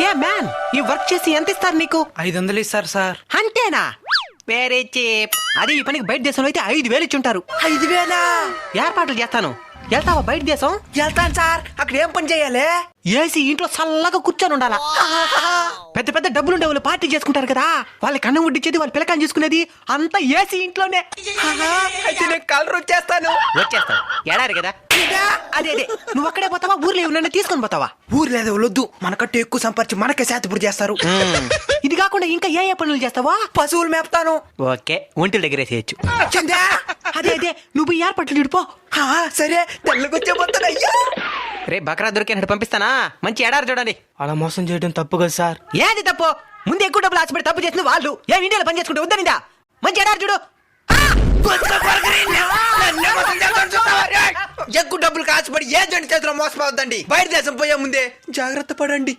ఏ man, ఈ work చేసి ఎంత ఇస్తారు నీకు? 500 ఇస్తారు సార్. అంతేనా? వేరే చీప్. అది ఈ పనికి బయట దేశంలో అయితే 5,000 ఇచ్చుంటారు. 5,000? ఏర్పాట్లు చేస్తాను. వెళ్తావా బయట దేశం? వెళ్తాను సార్. అక్కడ ఏం పని చేయాలి? ఏసీ ఇంట్లో చల్లగా కూర్చొని ఉండాలా. పెద్ద పెద్ద డబ్బులుండే వాళ్ళు పార్టీ చేసుకుంటారు కదా, వాళ్ళకి అన్నం వడ్డించేది, వాళ్ళ పిల్లకాయని చూసుకునేది అంతా ఏసీ ఇంట్లోనే. అయితే నేను కలర్ వచ్చేస్తాను. వచ్చేస్తాను. ఎడారు కదా. అదే అదే, నువ్వు అక్కడే పోతావా, ఊర్లో ఎవరినైనా తీసుకొని పోతావా? ఊరు లేదు వద్దు, మనకంటే ఎక్కువ సంపర్చి మనకే శాతపూడి చేస్తారు. ఇది కాకుండా ఇంకా ఏ పనులు చేస్తావా? పశువులు మేపుతాను. ఓకే, ఒంటిల దగ్గర వేసేయచ్చు. చందా, అదే అదే, నువ్వు ఈ ఏర్పాట్లు చూడిపో. సరే తెల్లకొచ్చే పోతాను. అయ్యా రే బకరా దొరికినట్టు పంపిస్తానా? మంచి ఎడారు చూడండి. అలా మోసం చేయడం తప్పు కదా సార్. ఏది తప్పు? ముందు ఎక్కువ డబ్బులు ఆశపడి తప్పు చేసిన వాళ్ళు ఏ ఇండియాలో పని చేసుకుంటే వద్దనిందా? మంచి ఎడారు చూడు. ఎక్కువ డబ్బులు కాసుపడి ఏ జంట చేతిలో మోసపోవద్దండి. బయట దేశం పోయే ముందే జాగ్రత్త పడండి.